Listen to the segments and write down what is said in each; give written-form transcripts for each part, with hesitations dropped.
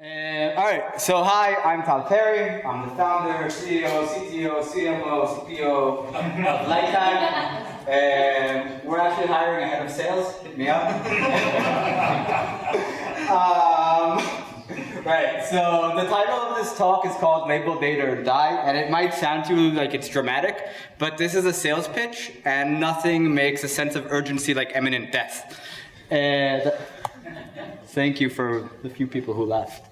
All right, so hi, I'm Tal Perry. I'm the founder, CEO, CTO, CMO, CPO of LightTag. And we're actually hiring a head of sales. Hit me up. Right, so the title of this talk is called Label Data or Die, and it might sound to you like it's dramatic, but this is a sales pitch, and nothing makes a sense of urgency like imminent death. And thank you for the few people who laughed.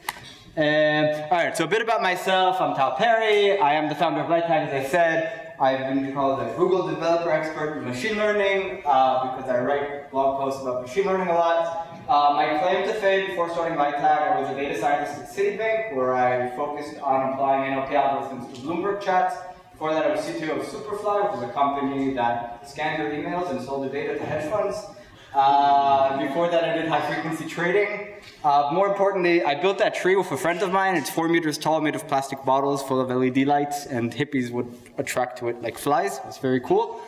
All right, so a bit about myself. I'm Tal Perry. I am the founder of LightTag, as I said. I've been called a Google developer expert in machine learning because I write blog posts about machine learning a lot. My claim to fame before starting LightTag, I was a data scientist at Citibank, where I focused on applying NLP algorithms to Bloomberg chats. Before that, I was CTO of Superfly, which is a company that scanned your emails and sold the data to hedge funds. Before that, I did high-frequency trading. More importantly, I built that tree with a friend of mine. It's 4 meters tall, made of plastic bottles full of LED lights, and hippies would attract to it like flies. It's very cool.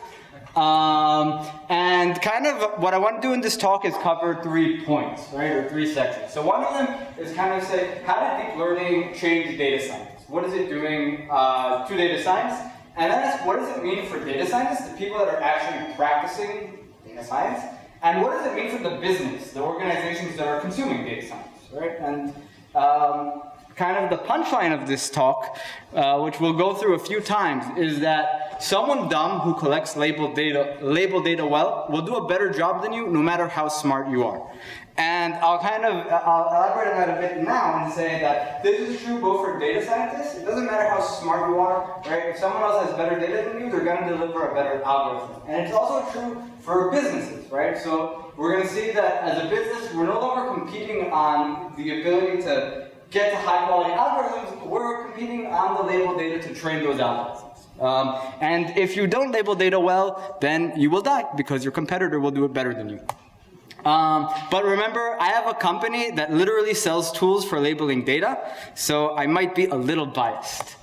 And kind of what I want to do in this talk is cover 3 points, right, or 3 sections. So one of them is kind of say, how did deep learning change data science? What is it doing to data science? And then ask, what does it mean for data scientists, the people that are actually practicing data science? And what does it mean for the business, the organizations that are consuming data science, right? And kind of the punchline of this talk, which we'll go through a few times, is that someone dumb who collects label data well will do a better job than you, no matter how smart you are. And I'll elaborate on that a bit now and say that this is true both for data scientists. It doesn't matter how smart you are, right? If someone else has better data than you, they're going to deliver a better algorithm. And it's also true for businesses, right? So we're going to see that as a business, we're no longer competing on the ability to get to high quality algorithms. We're competing on the label data to train those algorithms. And if you don't label data well, then you will die because your competitor will do it better than you. But remember, I have a company that literally sells tools for labeling data, so I might be a little biased.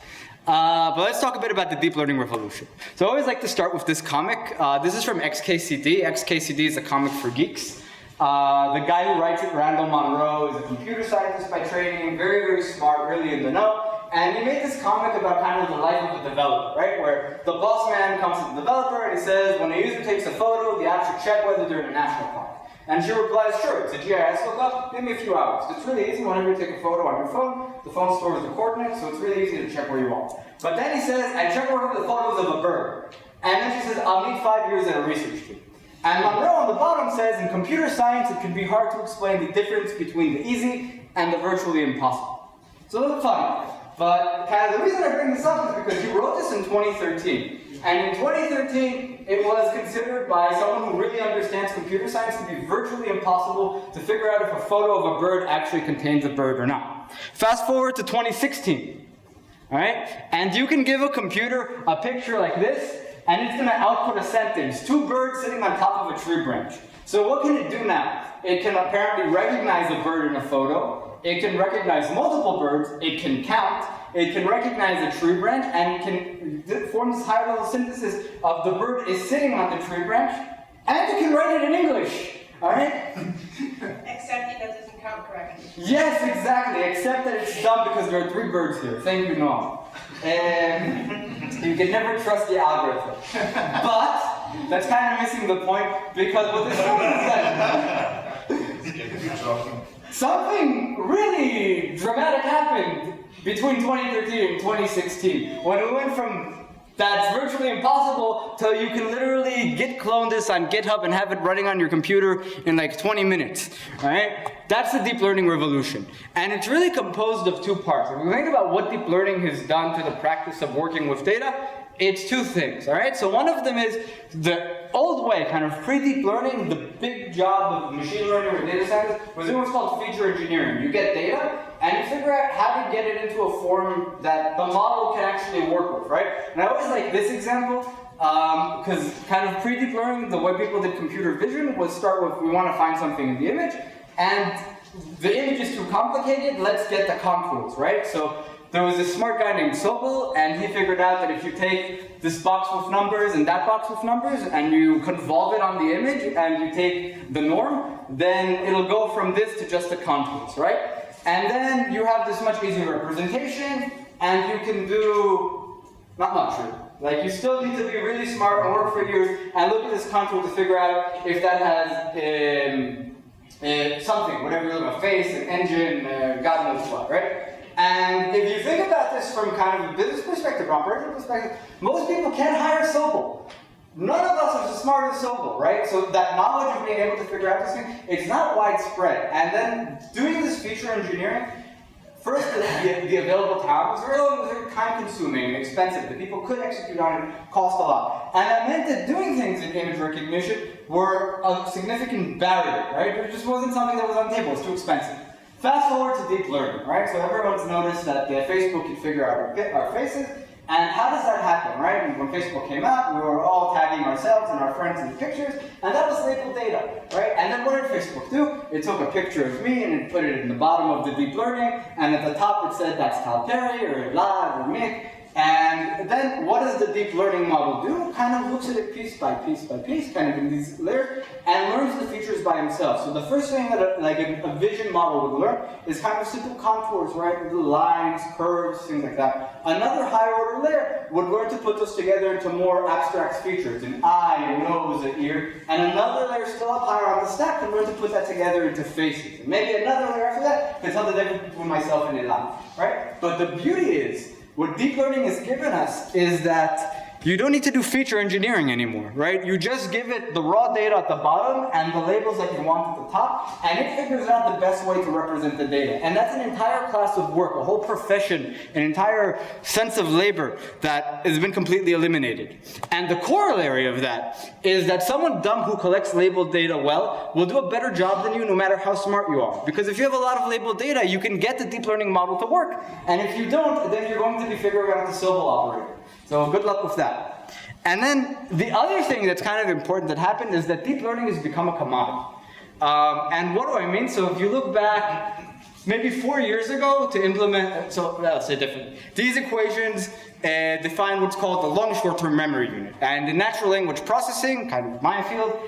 But let's talk a bit about the deep learning revolution. So I always like to start with this comic. This is from XKCD. XKCD is a comic for geeks. The guy who writes it, Randall Monroe, is a computer scientist by training, very, very smart, really in the know. And he made this comic about kind of the life of a developer, right? Where the boss man comes to the developer and he says, when a user takes a photo, the app should check whether they're in a national park. And she replies, sure, it's a GIS lookup, give me a few hours. It's really easy. Whenever you take a photo on your phone, the phone stores the coordinates, so it's really easy to check where you are. But then he says, and check where the photos of a bird. And then she says, I'll need 5 years at a research team. And Monroe on the bottom says, in computer science, it can be hard to explain the difference between the easy and the virtually impossible. So that's funny. But kind of the reason I bring this up is because he wrote this in 2013. And in 2013, it was considered by someone who really understands computer science to be virtually impossible to figure out if a photo of a bird actually contains a bird or not. Fast forward to 2016, all right? And you can give a computer a picture like this, and it's going to output a sentence, 2 birds sitting on top of a tree branch. So what can it do now? It can apparently recognize a bird in a photo. It can recognize multiple birds. It can count. It can recognize a tree branch, and it can form this high-level synthesis of the bird is sitting on the tree branch, and it can write it in English, all right? Except that doesn't count correctly. Yes, exactly, except that it's dumb because there are 3 birds here. Thank you, Noam. And you can never trust the algorithm. But that's kind of missing the point, because what this shows is that something really dramatic happened between 2013 and 2016, when we went from that's virtually impossible till you can literally git clone this on GitHub and have it running on your computer in like 20 minutes, right? That's the deep learning revolution. And it's really composed of 2 parts. If we think about what deep learning has done to the practice of working with data, it's 2 things, all right? So one of them is the old way, kind of pre-deep learning, the big job of machine learning or data science was doing what's called feature engineering. You get data, and you figure out how to get it into a form that the model can actually work with, right? And I always like this example, because kind of pre-deep learning, the way people did computer vision was start with, we want to find something in the image, and the image is too complicated, let's get the contours, right? So there was this smart guy named Sobel, and he figured out that if you take this box with numbers and that box with numbers, and you convolve it on the image, and you take the norm, then it'll go from this to just the contours, right? And then you have this much easier representation, and you can do not much really. Like, you still need to be really smart and work for years and look at this contour to figure out if that has something, whatever you look at, a face, an engine, God knows what, right? And if you think about this from kind of a business perspective, operational perspective, most people can't hire Sobel. None of us are as smart as Sobel, right? So that knowledge of being able to figure out this thing, it's not widespread. And then doing this feature engineering, first, the available talent was very time-consuming and expensive. The people could execute on it, cost a lot. And that meant that doing things in image recognition were a significant barrier, right? It just wasn't something that was on the table. It was too expensive. Fast forward to deep learning, right? So everyone's noticed that Facebook can figure out our faces. And how does that happen, right? And when Facebook came out, we were all tagging ourselves and our friends in the pictures, and that was labeled data, right? And then what did Facebook do? It took a picture of me and it put it in the bottom of the deep learning, and at the top it said that's Tal Perry or Elad or Mick. And then what does the deep learning model do? It kind of looks at it piece by piece by piece, kind of in these layers, and learns the features by himself. So the first thing that a vision model would learn is kind of simple contours, right? Little lines, curves, things like that. Another higher order layer would learn to put those together into more abstract features, an eye, a nose, an ear, and another layer still up higher on the stack can learn to put that together into faces. And maybe another layer after that can tell the difference between myself and Elad, right? But the beauty is, what deep learning has given us is that you don't need to do feature engineering anymore, right? You just give it the raw data at the bottom and the labels that you want at the top, and it figures out the best way to represent the data. And that's an entire class of work, a whole profession, an entire sense of labor that has been completely eliminated. And the corollary of that is that someone dumb who collects labeled data well will do a better job than you no matter how smart you are. Because if you have a lot of labeled data, you can get the deep learning model to work. And if you don't, then you're going to be figuring out the Sobel operator. So good luck with that. And then the other thing that's kind of important that happened is that deep learning has become a commodity. And what do I mean? So if you look back maybe 4 years ago to implement, so let's say differently. These equations define what's called the long short-term memory unit. And in natural language processing, kind of my field,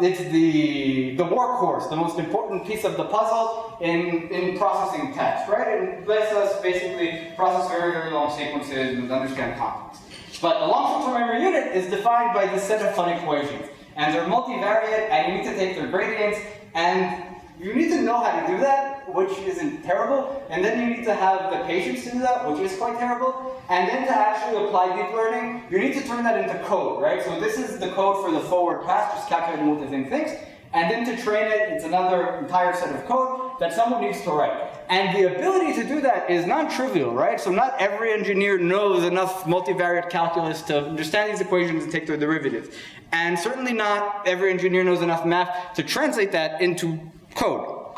it's the workhorse, the most important piece of the puzzle in processing text, right? It lets us basically process very, very long sequences and understand context. But the long short-term memory unit is defined by this set of fun equations. And they're multivariate, and you need to take their gradients, and you need to know how to do that, which isn't terrible, and then you need to have the patience to do that, which is quite terrible, and then to actually apply deep learning, you need to turn that into code, right? So this is the code for the forward pass, just calculating what the thing thinks, and then to train it, it's another entire set of code that someone needs to write. And the ability to do that is non-trivial, right? So not every engineer knows enough multivariate calculus to understand these equations and take their derivatives. And certainly not every engineer knows enough math to translate that into code.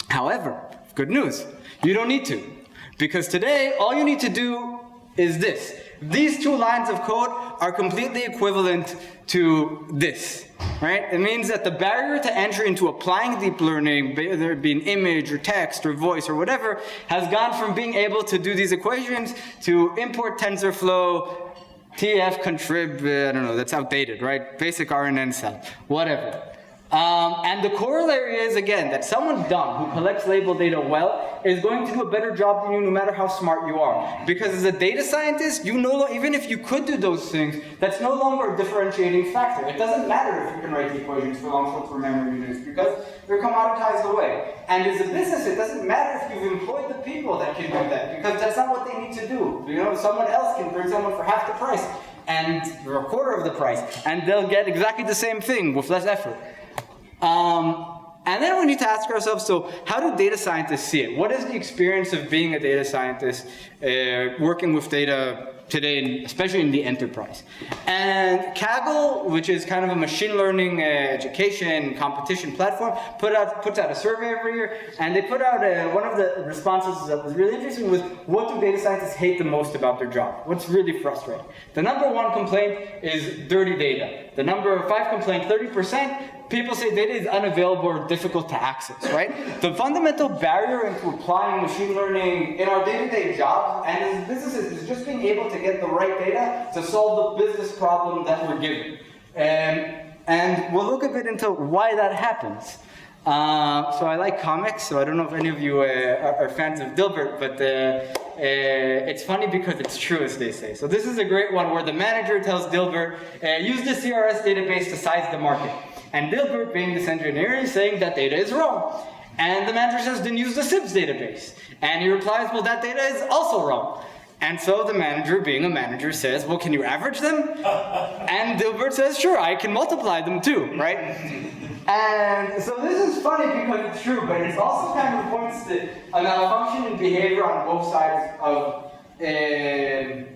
However, good news, you don't need to. Because today, all you need to do is this. These two lines of code are completely equivalent to this, right? It means that the barrier to entry into applying deep learning, whether it be an image or text or voice or whatever, has gone from being able to do these equations to import TensorFlow, TF contrib, I don't know, that's outdated, right? Basic RNN cell, whatever. And the corollary is, again, that someone dumb who collects labeled data well is going to do a better job than you no matter how smart you are. Because as a data scientist, you know, even if you could do those things, that's no longer a differentiating factor. It doesn't matter if you can write the equations for long short-term memory units because they're commoditized away. And as a business, it doesn't matter if you've employed the people that can do that because that's not what they need to do. You know, someone else can bring someone for half the price and or a quarter of the price, and they'll get exactly the same thing with less effort. And then we need to ask ourselves, so how do data scientists see it? What is the experience of being a data scientist, working with data today, especially in the enterprise? And Kaggle, which is kind of a machine learning education competition platform, puts out a survey every year, and they put out one of the responses that was really interesting was, what do data scientists hate the most about their job? What's really frustrating? The number one complaint is dirty data. The number 5 complaint, 30%, people say data is unavailable or difficult to access, right? The fundamental barrier into applying machine learning in our day-to-day jobs and as businesses is just being able to get the right data to solve the business problem that we're given. And we'll look a bit into why that happens. So I like comics, so I don't know if any of you are fans of Dilbert, but it's funny because it's true, as they say. So this is a great one where the manager tells Dilbert, use the CRS database to size the market. And Dilbert, being this engineer, is saying that data is wrong. And the manager says, then use the SIBS database. And he replies, well, that data is also wrong. And so the manager, being a manager, says, well, can you average them? And Dilbert says, sure, I can multiply them too, right? And so this is funny because it's true, but it also kind of points to a malfunction in behavior on both sides of, I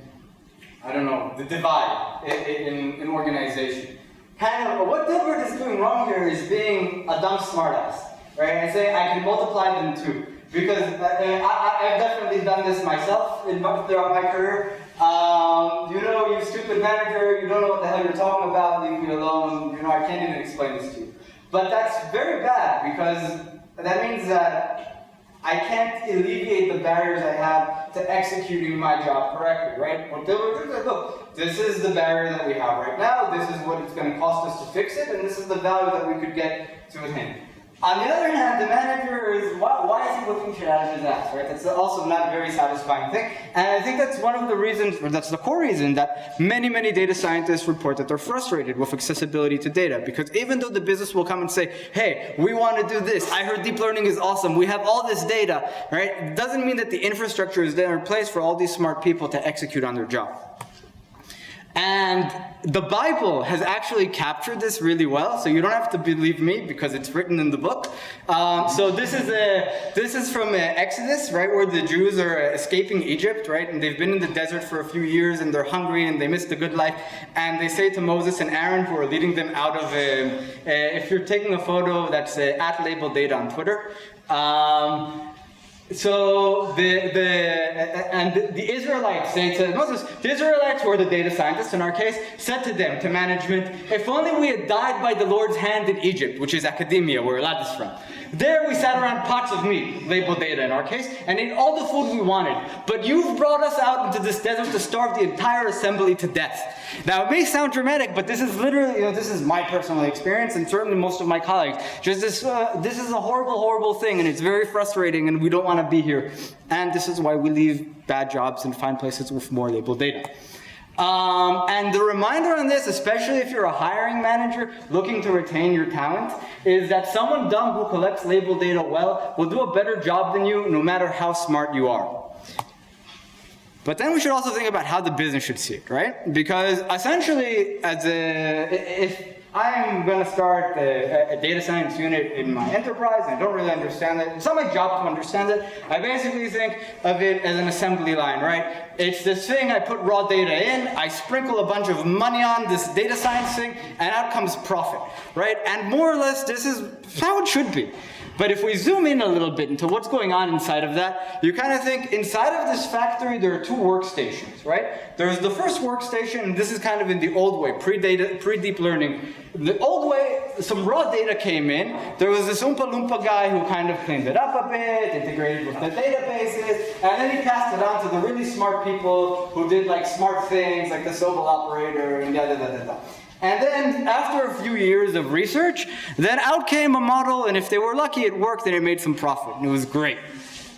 don't know, the divide in organization. Kind of, what Dilbert is doing wrong here is being a dumb smartass, right? And saying, I can multiply them too. Because I've definitely done this myself throughout my career. You know, you stupid manager, you don't know what the hell you're talking about, leave me alone, you know, I can't even explain this to you. But that's very bad, because that means that I can't alleviate the barriers I have to executing my job correctly, right? What Dilbert said, look, this is the barrier that we have right now, this is what it's going to cost us to fix it, and this is the value that we could get to him. On the other hand, the manager is, why is he looking shit out of his ass, right? That's also not a very satisfying thing. And I think that's one of the reasons, or that's the core reason, that many data scientists report that they're frustrated with accessibility to data. Because even though the business will come and say, hey, we want to do this, I heard deep learning is awesome, we have all this data, right? It doesn't mean that the infrastructure is there in place for all these smart people to execute on their job. And the Bible has actually captured this really well, so you don't have to believe me because it's written in the book. So this is from Exodus, right, where the Jews are escaping Egypt, right, and they've been in the desert for a few years and they're hungry and they miss the good life, and they say to Moses and Aaron, who are leading them out of, if you're taking a photo, that's at label data on Twitter. So the Israelites say to Moses, the Israelites, who are the data scientists in our case, said to them, to management, if only we had died by the Lord's hand in Egypt, which is academia, where Elad is from. There we sat around pots of meat, labeled data in our case, and ate all the food we wanted. But you've brought us out into this desert to starve the entire assembly to death. Now it may sound dramatic, but this is literally, you know, this is my personal experience, and certainly most of my colleagues. Just this is a horrible, horrible thing, and it's very frustrating, and we don't want to be here. And this is why we leave bad jobs and find places with more labeled data. And the reminder on this, especially if you're a hiring manager looking to retain your talent, is that someone dumb who collects labeled data well will do a better job than you, no matter how smart you are. But then we should also think about how the business should see it, right? Because essentially, if I'm going to start a data science unit in my enterprise, and I don't really understand it, it's not my job to understand it, I basically think of it as an assembly line, right? It's this thing, I put raw data in, I sprinkle a bunch of money on this data science thing, and out comes profit, right? And more or less, this is how it should be. But if we zoom in a little bit into what's going on inside of that, you kind of think inside of this factory there are two workstations, right? There's the first workstation, and this is kind of in the old way, pre-deep learning. The old way, some raw data came in. There was this Oompa Loompa guy who kind of cleaned it up a bit, integrated with the databases, and then he passed it on to the really smart people who did like smart things like the Sobel operator and da-da-da-da-da. And then, after a few years of research, then out came a model, and if they were lucky, it worked, and it made some profit, and it was great.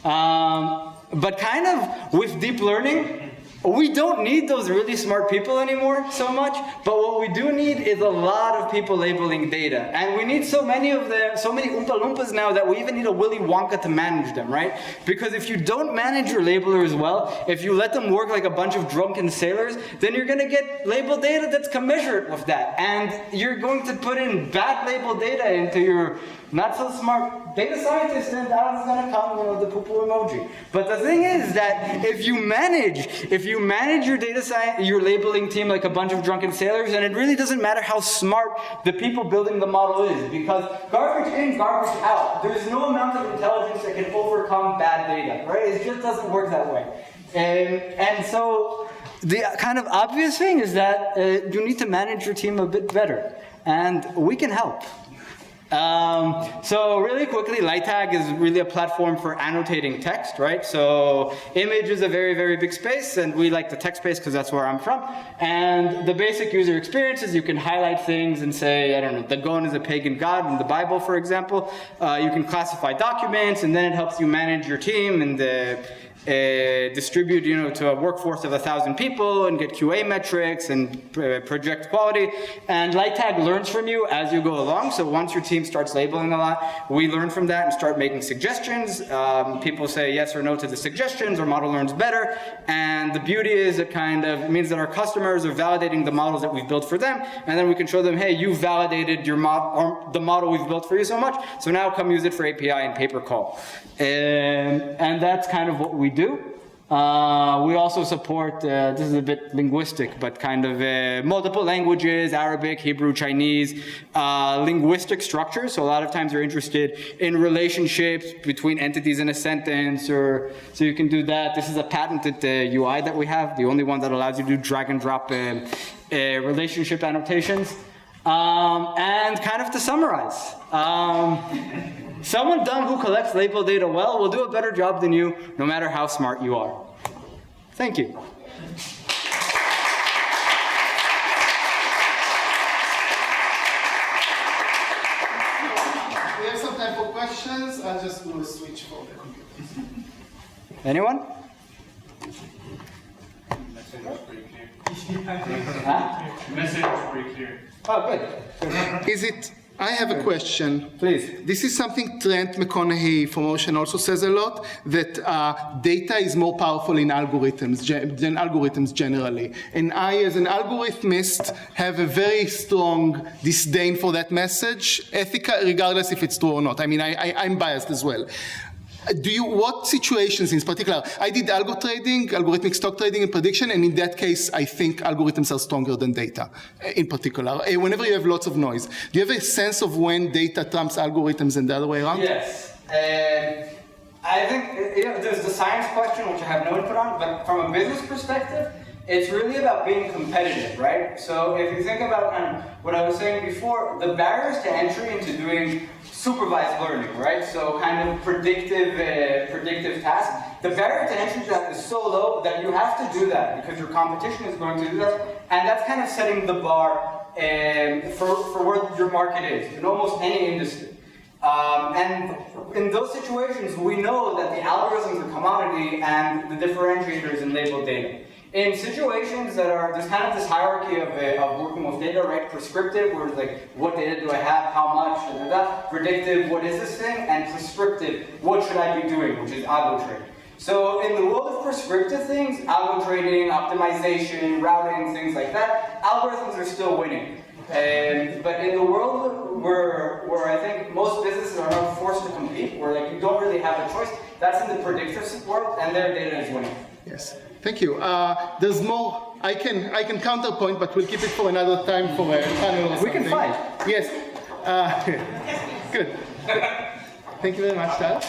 But kind of, with deep learning, we don't need those really smart people anymore so much, but what we do need is a lot of people labeling data. And we need so many of them, so many Oompa Loompas now that we even need a Willy Wonka to manage them, right? Because if you don't manage your labelers well, if you let them work like a bunch of drunken sailors, then you're going to get labeled data that's commensurate with that. And you're going to put in bad labeled data into your not so smart data scientist, and out is going to come, you know, the poo-poo emoji. But the thing is that if you manage your data science, your labeling team like a bunch of drunken sailors, then it really doesn't matter how smart the people building the model is, because garbage in, garbage out. There's no amount of intelligence that can overcome bad data, right? It just doesn't work that way. And so the kind of obvious thing is that you need to manage your team a bit better, and we can help. So really quickly, LightTag is really a platform for annotating text, right? So image is a very, very big space, and we like the text space because that's where I'm from. And the basic user experience is you can highlight things and say, I don't know, Dagon is a pagan god in the Bible, for example. You can classify documents, and then it helps you manage your team and distribute, to a workforce of 1,000 people and get QA metrics and project quality. And LightTag learns from you as you go along. So once your team starts labeling a lot, we learn from that and start making suggestions. People say yes or no to the suggestions, or model learns better. And the beauty is it means that our customers are validating the models that we've built for them. And then we can show them, hey, you validated your the model we've built for you so much. So now come use it for API and pay per call. And that's kind of what we do. We also support, this is a bit linguistic, but multiple languages, Arabic, Hebrew, Chinese, linguistic structures. So a lot of times you're interested in relationships between entities in a sentence, so you can do that. This is a patented UI that we have, the only one that allows you to do drag and drop relationship annotations. And to summarize, someone dumb who collects label data well will do a better job than you, no matter how smart you are. Thank you. We have some time for questions. I'll just do a switch for the computers. Anyone? Message was pretty clear. Huh? Message was pretty clear. Oh, good. I have a question. Please. This is something Trent McConaughey from Ocean also says a lot, that data is more powerful in algorithms than algorithms generally. And I, as an algorithmist, have a very strong disdain for that message, ethical, regardless if it's true or not. I mean, I'm biased as well. What situations in particular? I did algo trading, algorithmic stock trading and prediction, and in that case, I think algorithms are stronger than data, in particular. Whenever you have lots of noise, do you have a sense of when data trumps algorithms and the other way around? Yes. I think there's the science question, which I have no input on, but from a business perspective, it's really about being competitive, right? So if you think about what I was saying before, the barriers to entry into doing supervised learning, right? So predictive tasks. The barrier to entry to that is so low that you have to do that because your competition is going to do that, and that's setting the bar for where your market is in almost any industry. And in those situations, we know that the algorithms are commodity and the differentiators in labeled data. In situations that are, there's this hierarchy of working with data, right? Prescriptive, where it's like, what data do I have, how much, predictive, what is this thing? And prescriptive, what should I be doing, which is algo trading. So in the world of prescriptive things, algo trading, optimization, routing, things like that, algorithms are still winning. But in the world where I think most businesses are now forced to compete, where you don't really have a choice, that's in the predictive world, and their data is winning. Yes. Thank you. There's more. I can counterpoint, but we'll keep it for another time for a panel or something. We can fight. Yes. Good. Thank you very much, Tal.